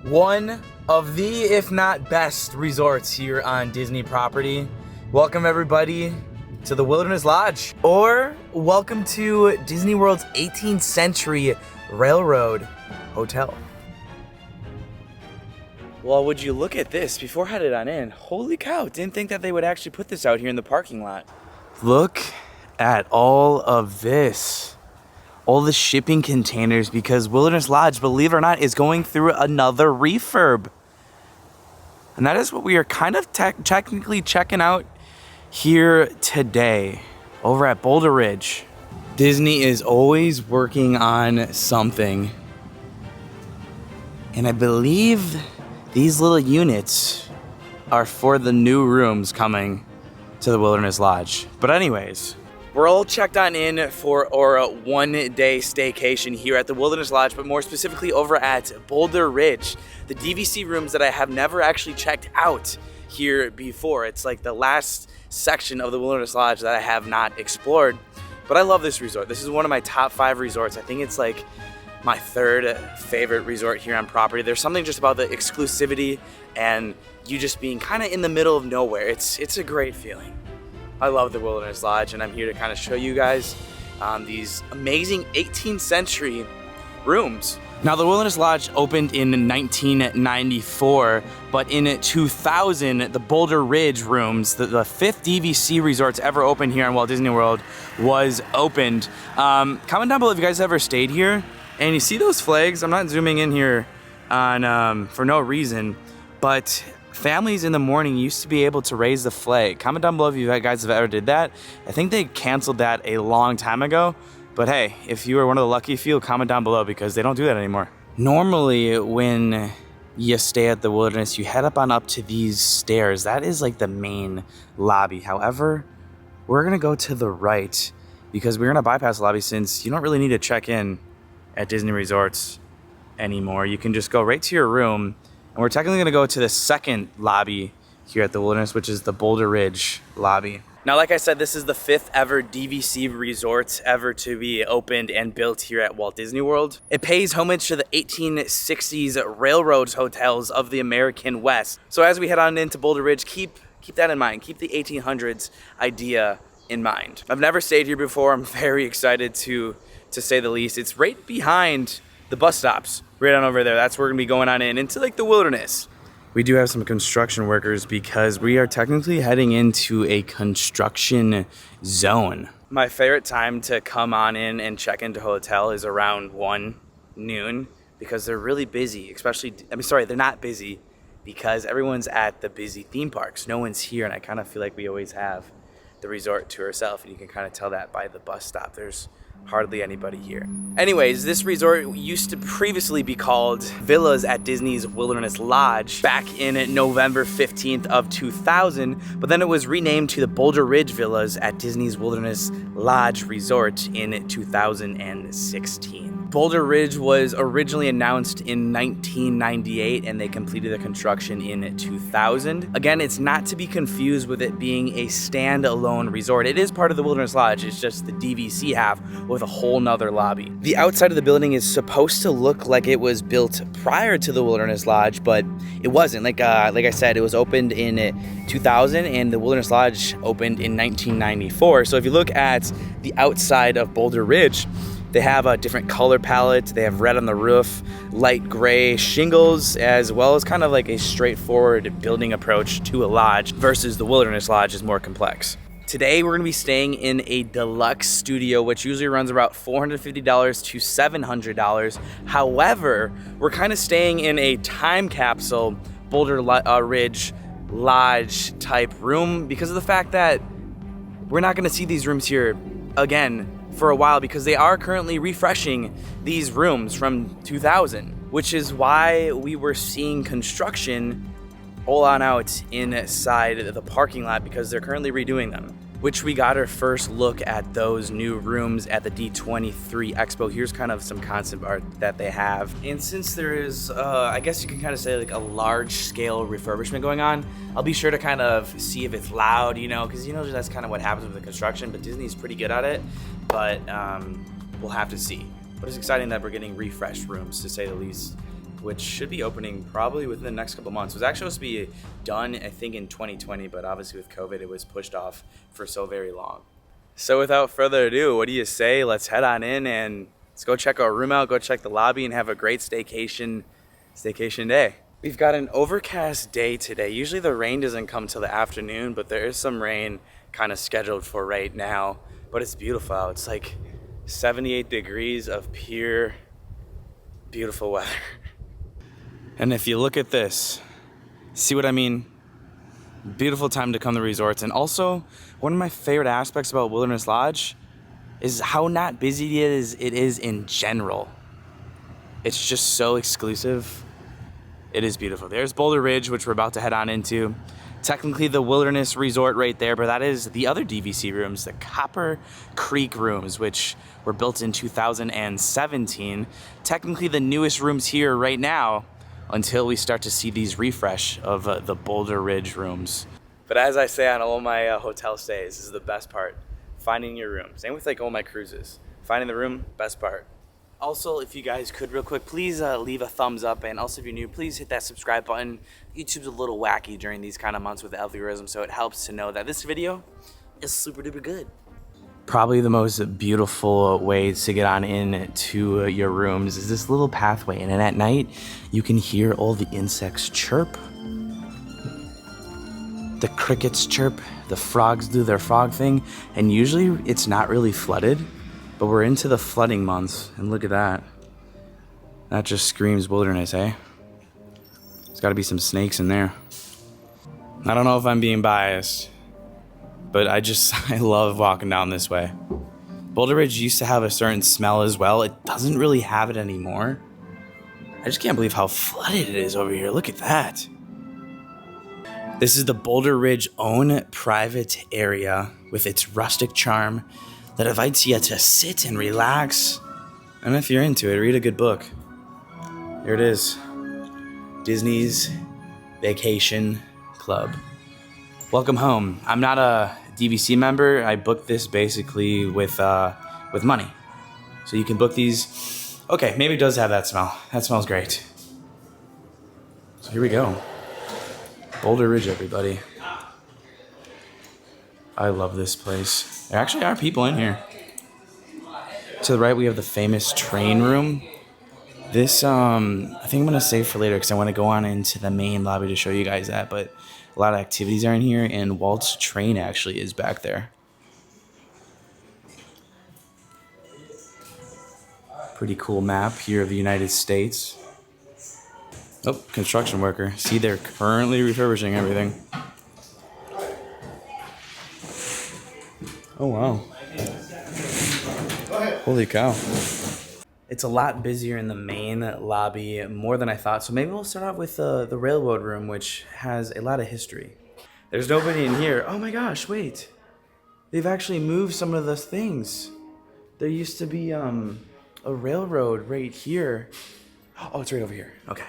One of the, if not best, resorts here on Disney property. Welcome everybody to the Wilderness Lodge, or welcome to Disney World's 18th century railroad hotel. Well, would you look at this before I headed on in? Holy cow, didn't think that they would actually put this out here in the parking lot. Look at all of this. All the shipping containers, because Wilderness Lodge, believe it or not, is going through another refurb. And that is what we are kind of technically checking out here today over at Boulder Ridge. Disney is always working on something. And I believe these little units are for the new rooms coming to the Wilderness Lodge. But anyways, we're all checked on in for our one-day staycation here at the Wilderness Lodge, but more specifically over at Boulder Ridge, the DVC rooms that I have never actually checked out here before. It's like the last section of the Wilderness Lodge that I have not explored, but I love this resort. This is one of my top 5 resorts. I think it's like my 3rd favorite resort here on property. There's something just about the exclusivity and you just being kind of in the middle of nowhere. It's a great feeling. I love the Wilderness Lodge, and I'm here to kind of show you guys these amazing 18th century rooms. Now, the Wilderness Lodge opened in 1994, but in 2000, the Boulder Ridge rooms, the 5th DVC resort to ever open here on Walt Disney World, was opened. Comment down below if you guys ever stayed here. And you see those flags? I'm not zooming in here on for no reason, but families in the morning used to be able to raise the flag. Comment down below if you guys have ever did that. I think they canceled that a long time ago. But hey, if you are one of the lucky few, comment down below because they don't do that anymore. Normally, when you stay at the Wilderness, you head up to these stairs. That is like the main lobby. However, we're gonna go to the right because we're gonna bypass the lobby since you don't really need to check in at Disney resorts anymore. You can just go right to your room. And we're technically gonna go to the second lobby here at the Wilderness, which is the Boulder Ridge lobby. Now, like I said, this is the 5th ever DVC resort ever to be opened and built here at Walt Disney World. It pays homage to the 1860s railroad hotels of the American West. So as we head on into Boulder Ridge, keep that in mind. Keep the 1800s idea in mind. I've never stayed here before. I'm very excited to say the least. It's right behind the bus stops, right on over there. That's where we're gonna be going on into like the Wilderness. We do have some construction workers because we are technically heading into a construction zone. My favorite time to come on in and check into a hotel is around 1 noon because they're really busy, they're not busy because everyone's at the busy theme parks. No one's here, and I kind of feel like we always have the resort to ourselves, and you can kind of tell that by the bus stop. There's hardly anybody here. Anyways, this resort used to previously be called Villas at Disney's Wilderness Lodge back in November 15th of 2000, but then it was renamed to the Boulder Ridge Villas at Disney's Wilderness Lodge Resort in 2016. Boulder Ridge was originally announced in 1998 and they completed the construction in 2000. Again, it's not to be confused with it being a standalone resort. It is part of the Wilderness Lodge, it's just the DVC half with a whole nother lobby. The outside of the building is supposed to look like it was built prior to the Wilderness Lodge, but it wasn't. Like I said, it was opened in 2000 and the Wilderness Lodge opened in 1994. So if you look at the outside of Boulder Ridge, they have a different color palette. They have red on the roof, light gray shingles, as well as kind of like a straightforward building approach to a lodge versus the Wilderness Lodge is more complex. Today, we're gonna be staying in a deluxe studio, which usually runs about $450 to $700. However, we're kind of staying in a time capsule Boulder Ridge Lodge type room because of the fact that we're not gonna see these rooms here again for a while because they are currently refreshing these rooms from 2000, which is why we were seeing construction all on out inside the parking lot because they're currently redoing them, which we got our first look at those new rooms at the D23 Expo. Here's kind of some concept art that they have. And since there is, I guess you can kind of say like a large scale refurbishment going on, I'll be sure to kind of see if it's loud, because that's kind of what happens with the construction, but Disney's pretty good at it, but we'll have to see. But it's exciting that we're getting refreshed rooms, to say the least. which should be opening probably within the next couple months. It was actually supposed to be done, I think, in 2020, but obviously with COVID, it was pushed off for so very long. So without further ado, what do you say? Let's head on in and let's go check our room out, go check the lobby, and have a great staycation day. We've got an overcast day today. Usually the rain doesn't come till the afternoon, but there is some rain kind of scheduled for right now. But it's beautiful out. It's like 78 degrees of pure, beautiful weather. And if you look at this, see what I mean? Beautiful time to come to resorts. And also, one of my favorite aspects about Wilderness Lodge is how not busy it is in general. It's just so exclusive. It is beautiful. There's Boulder Ridge, which we're about to head on into. Technically the Wilderness Resort right there, but that is the other DVC rooms, the Copper Creek rooms, which were built in 2017. Technically the newest rooms here right now until we start to see these refresh of the Boulder Ridge rooms. But as I say on all my hotel stays, this is the best part, finding your room. Same with like all my cruises. Finding the room, best part. Also, if you guys could real quick, please leave a thumbs up, and also if you're new, please hit that subscribe button. YouTube's a little wacky during these kind of months with the algorithm, so it helps to know that this video is super duper good. Probably the most beautiful way to get on in to your rooms is this little pathway, and then at night you can hear all the insects chirp. The crickets chirp, the frogs do their frog thing, and usually it's not really flooded. But we're into the flooding months, and look at that. That just screams wilderness, eh? There's gotta be some snakes in there. I don't know if I'm being biased, but I love walking down this way. Boulder Ridge used to have a certain smell as well. It doesn't really have it anymore. I just can't believe how flooded it is over here. Look at that. This is the Boulder Ridge own private area with its rustic charm that invites you to sit and relax. And if you're into it, read a good book. Here it is. Disney's Vacation Club. Welcome home. I'm not a DVC member. I booked this basically with money. So you can book these. Okay, maybe it does have that smell. That smells great. So here we go. Boulder Ridge, everybody. I love this place. There actually are people in here. To the right, we have the famous train room. This, I think I'm going to save for later because I want to go on into the main lobby to show you guys that. But a lot of activities are in here, and Walt's train actually is back there. Pretty cool map here of the United States. Oh, construction worker. See, they're currently refurbishing everything. Oh, wow. Holy cow. It's a lot busier in the main lobby, more than I thought. So maybe we'll start off with the railroad room, which has a lot of history. There's nobody in here. Oh my gosh, wait. They've actually moved some of those things. There used to be a railroad right here. Oh, it's right over here. Okay.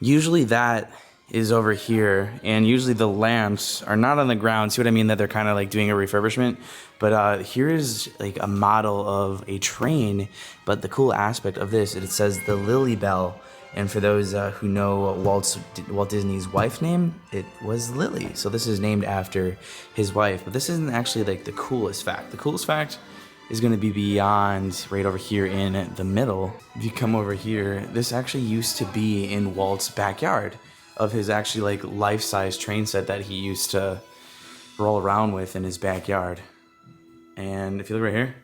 Usually that is over here, and usually the lamps are not on the ground. See what I mean? That they're kind of like doing a refurbishment. But here is like a model of a train. But the cool aspect of this, it says the Lily Bell. And for those who know Walt Disney's wife name, it was Lily. So this is named after his wife. But this isn't actually like the coolest fact. The coolest fact is going to be beyond right over here in the middle. If you come over here, this actually used to be in Walt's backyard of his actually like life-size train set that he used to roll around with in his backyard. And if you look right here,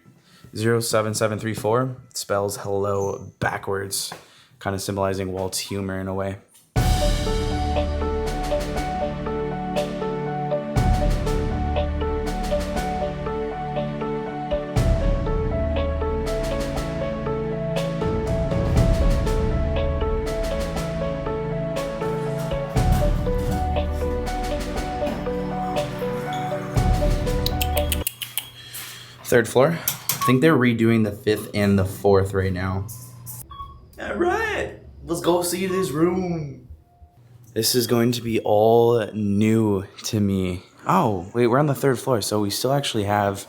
07734 spells hello backwards, kind of symbolizing Walt's humor in a way. Third floor. I think they're redoing the 5th and the 4th right now. All right, let's go see this room. This is going to be all new to me. Oh, wait, we're on the 3rd floor, so we still actually have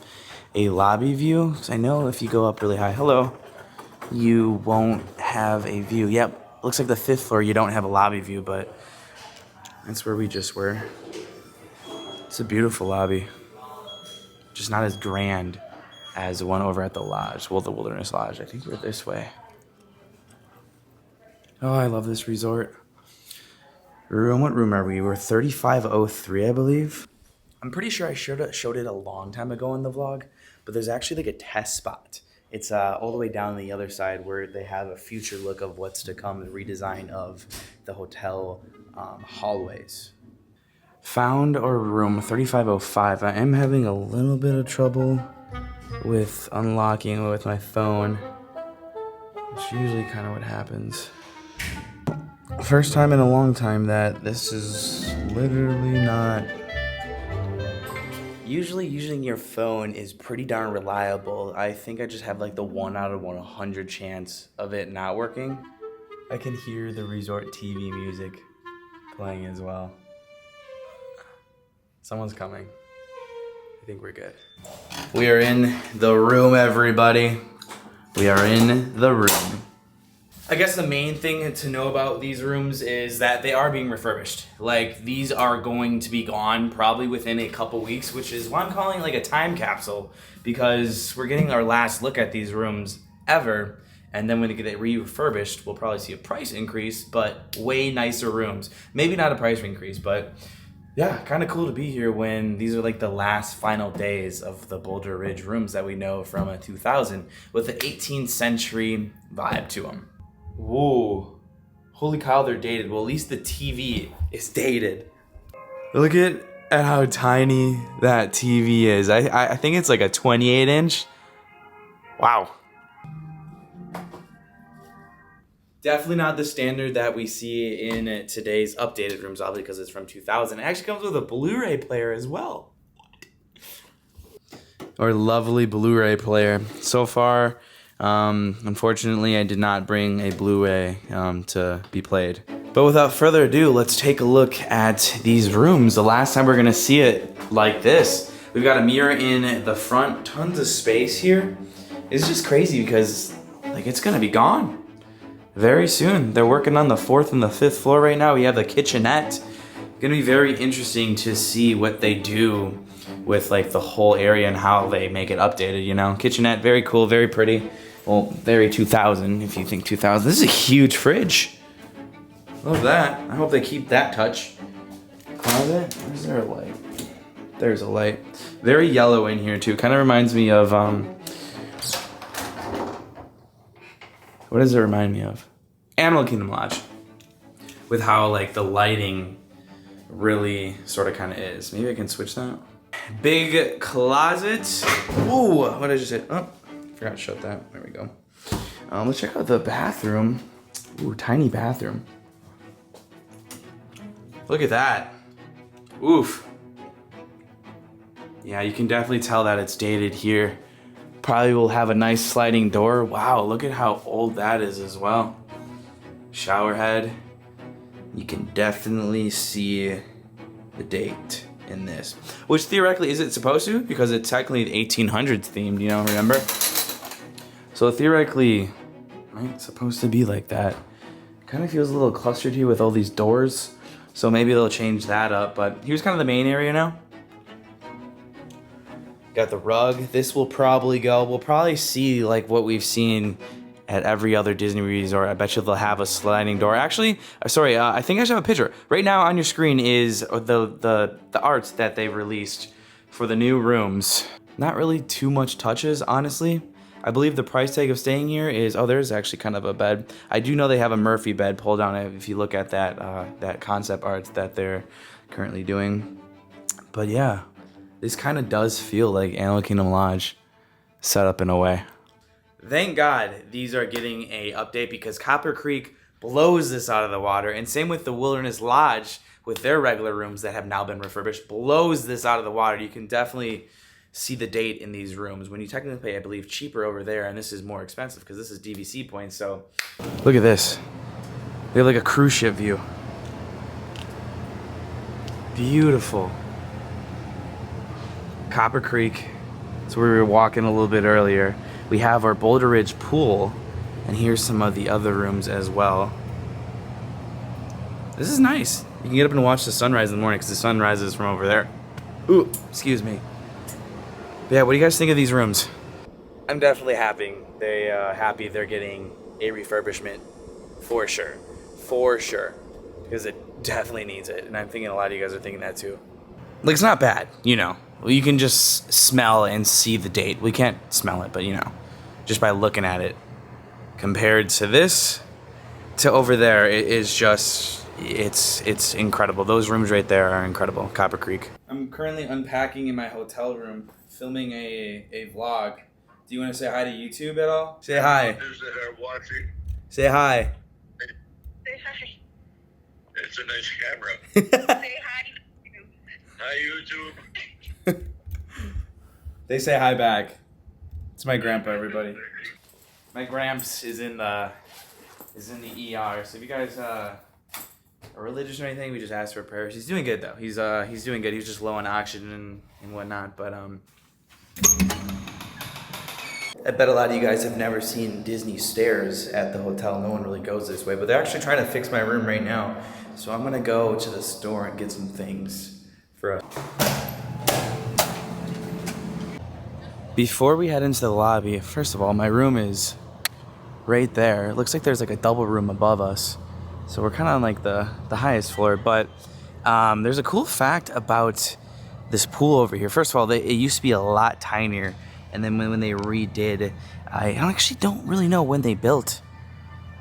a lobby view. 'Cause I know if you go up really high, hello, you won't have a view. Yep, Looks like the 5th floor you don't have a lobby view, but that's where we just were. It's a beautiful lobby. Just not as grand as the one over at the lodge. Well, the Wilderness Lodge. I think we're this way. Oh, I love this resort. Room, what room are we? We're 3503, I believe. I'm pretty sure I showed it a long time ago in the vlog, but there's actually like a test spot. It's all the way down the other side where they have a future look of what's to come, the redesign of the hotel hallways. Found our room 3505. I am having a little bit of trouble with unlocking with my phone. It's usually kind of what happens. First time in a long time that this is literally not. Usually using your phone is pretty darn reliable. I think I just have like the 1 out of 100 chance of it not working. I can hear the resort TV music playing as well. Someone's coming. I think we're good. We are in the room, everybody. We are in the room. I guess the main thing to know about these rooms is that they are being refurbished. Like, these are going to be gone probably within a couple weeks, which is why I'm calling it like a time capsule, because we're getting our last look at these rooms ever, and then when they get refurbished, we'll probably see a price increase, but way nicer rooms. Maybe not a price increase, but yeah, kind of cool to be here when these are like the last final days of the Boulder Ridge rooms that we know from a 2000 with an 18th century vibe to them. Whoa, holy cow, they're dated. Well, at least the TV is dated. Look at how tiny that TV is. I think it's like a 28-inch. Wow. Definitely not the standard that we see in today's updated rooms, obviously because it's from 2000. It actually comes with a Blu-ray player as well. Our lovely Blu-ray player. So far, unfortunately, I did not bring a Blu-ray to be played. But without further ado, let's take a look at these rooms. The last time we're gonna see it like this. We've got a mirror in the front, tons of space here. It's just crazy because like it's gonna be gone very soon. They're working on the 4th and the 5th floor right now. We have the kitchenette. Gonna be very interesting to see what they do with like the whole area and how they make it updated, you know? Kitchenette, very cool, very pretty. Well, very 2000 if you think 2000. This is a huge fridge. Love that. I hope they keep that touch. Closet? Is there a light? There's a light. Very yellow in here too. Kind of reminds me of what does it remind me of? Animal Kingdom Lodge. With how like the lighting really sort of kind of is. Maybe I can switch that. Big closet. Ooh, what did I just say? Oh, forgot to shut that. There we go. Let's check out the bathroom. Ooh, tiny bathroom. Look at that. Oof. Yeah, you can definitely tell that it's dated here. Probably will have a nice sliding door. Wow, look at how old that is as well. Shower head. You can definitely see the date in this. Which theoretically, is it supposed to? Because it's technically the 1800s themed, you know, remember? So theoretically, right, it's supposed to be like that. Kind of feels a little clustered here with all these doors. So maybe they'll change that up, but here's kind of the main area now. Got the rug. This will probably go. We'll probably see like what we've seen at every other Disney resort. I bet you they'll have a sliding door. Actually, sorry, I think I should have a picture. Right now on your screen is the art that they've released for the new rooms. Not really too much touches, honestly. I believe the price tag of staying here is, oh, there's actually kind of a bed. I do know they have a Murphy bed pulled down if you look at that concept art that they're currently doing. But yeah, this kind of does feel like Animal Kingdom Lodge set up in a way. Thank God these are getting a update because Copper Creek blows this out of the water, and same with the Wilderness Lodge with their regular rooms that have now been refurbished, blows this out of the water. You can definitely see the date in these rooms when you technically pay, I believe, cheaper over there, and this is more expensive because this is DVC points. So look at this. We have like a cruise ship view. Beautiful. Copper Creek. That's where we were walking a little bit earlier. We have our Boulder Ridge pool, and here's some of the other rooms as well. This is nice. You can get up and watch the sunrise in the morning because the sun rises from over there. Ooh, excuse me. But yeah, what do you guys think of these rooms? I'm definitely happy. Happy they're getting a refurbishment for sure. For sure. Because it definitely needs it. And I'm thinking a lot of you guys are thinking that too. Like, it's not bad, you know. You can just smell and see the date. We can't smell it, but you know, just by looking at it. Compared to this, to over there, it is just, it's incredible. Those rooms right there are incredible. Copper Creek. I'm currently unpacking in my hotel room, filming a vlog. Do you want to say hi to YouTube at all? Say hi. Say hi. Say hi. It's a nice camera. Say hi. Hi, YouTube. They say hi back. It's my grandpa, everybody. My gramps is in the ER. So if you guys are religious or anything, we just ask for prayers. He's doing good though. He's doing good. He's just low on oxygen and whatnot. But I bet a lot of you guys have never seen Disney stairs at the hotel. No one really goes this way, but they're actually trying to fix my room right now. So I'm gonna go to the store and get some things for us. Before we head into the lobby, first of all, my room is right there. It looks like there's like a double room above us. So we're kind of on like the highest floor, but there's a cool fact about this pool over here. First of all, it used to be a lot tinier. And then when they redid, I actually don't really know when they built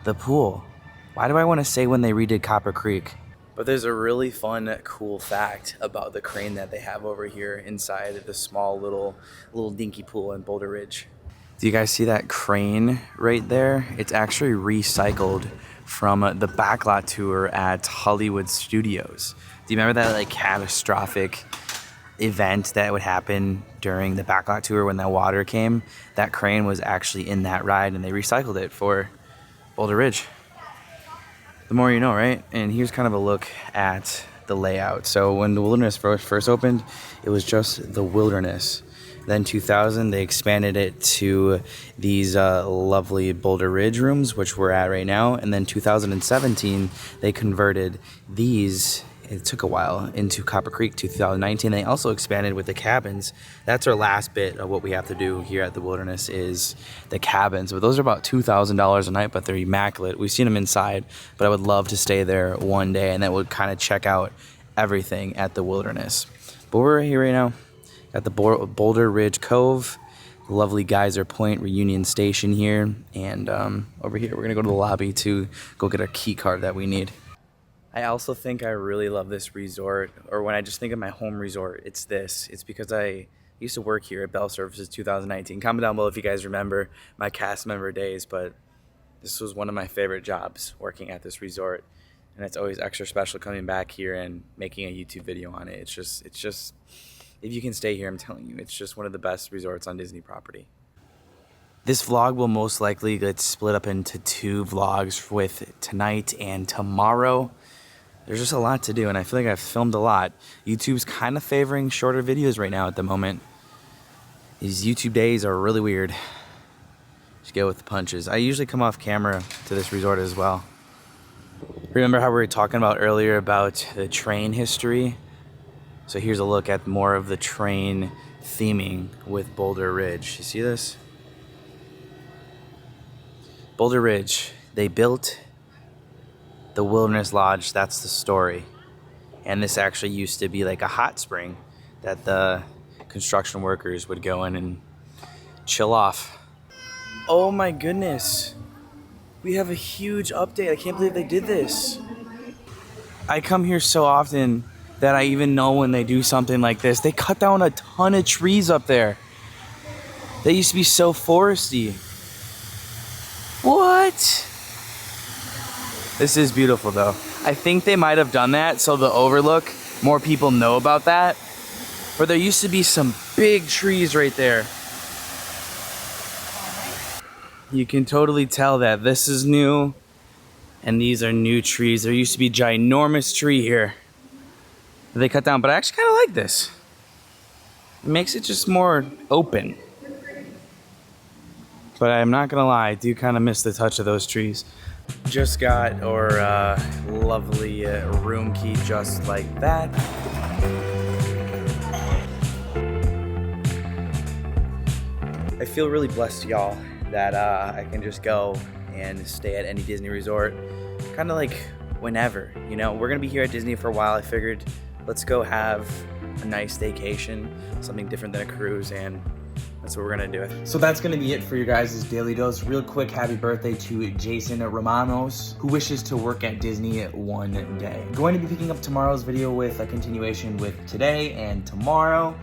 the pool. Why do I want to say when they redid Copper Creek? But there's a really fun, cool fact about the crane that they have over here inside the small little dinky pool in Boulder Ridge. Do you guys see that crane right there? It's actually recycled from the backlot tour at Hollywood Studios. Do you remember that like catastrophic event that would happen during the backlot tour when that water came? That crane was actually in that ride and they recycled it for Boulder Ridge. The more you know, right? And here's kind of a look at the layout. So when the Wilderness first opened, it was just the Wilderness. Then 2000, they expanded it to these lovely Boulder Ridge rooms, which we're at right now. And then 2017, they converted these, it took a while, into Copper Creek. 2019, they also expanded with the cabins. That's our last bit of what we have to do here at the Wilderness is the cabins. But those are about $2,000 a night, but they're immaculate. We've seen them inside, but I would love to stay there one day, and that would kind of check out everything at the Wilderness. But we're here right now at the Boulder Ridge Cove, lovely Geyser Point Reunion Station here, and over here we're gonna go to the lobby to go get a key card that we need. I also think I really love this resort, or when I just think of my home resort, it's this. It's because I used to work here at Bell Services 2019. Comment down below if you guys remember my cast member days, but this was one of my favorite jobs, working at this resort. And it's always extra special coming back here and making a YouTube video on it. It's just, if you can stay here, I'm telling you, it's just one of the best resorts on Disney property. This vlog will most likely get split up into 2 vlogs with tonight and tomorrow. There's just a lot to do, and I feel like I've filmed a lot. YouTube's kind of favoring shorter videos right now at the moment. These YouTube days are really weird. Just go with the punches. I usually come off camera to this resort as well. Remember how we were talking about earlier about the train history? So here's a look at more of the train theming with Boulder Ridge. You see this? Boulder Ridge, they built the Wilderness Lodge, that's the story. And this actually used to be like a hot spring that the construction workers would go in and chill off. Oh my goodness. We have a huge update. I can't believe they did this. I come here so often that I even know when they do something like this. They cut down a ton of trees up there. They used to be so foresty. What? This is beautiful though. I think they might have done that so the overlook, more people know about that. But there used to be some big trees right there. You can totally tell that this is new and these are new trees. There used to be a ginormous tree here that they cut down, but I actually kind of like this. It makes it just more open. But I'm not gonna lie, I do kind of miss the touch of those trees. Just got our lovely room key just like that. I feel really blessed, y'all, that I can just go and stay at any Disney resort, kind of like whenever, you know. We're gonna be here at Disney for a while. I figured let's go have a nice vacation, something different than a cruise, and that's what we're gonna do. So that's gonna be it for your guys' daily dose. Real quick, happy birthday to Jason Romanos, who wishes to work at Disney one day. I'm going to be picking up tomorrow's video with a continuation with today and tomorrow.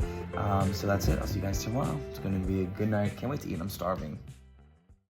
So that's it. I'll see you guys tomorrow. It's gonna be a good night. Can't wait to eat. I'm starving.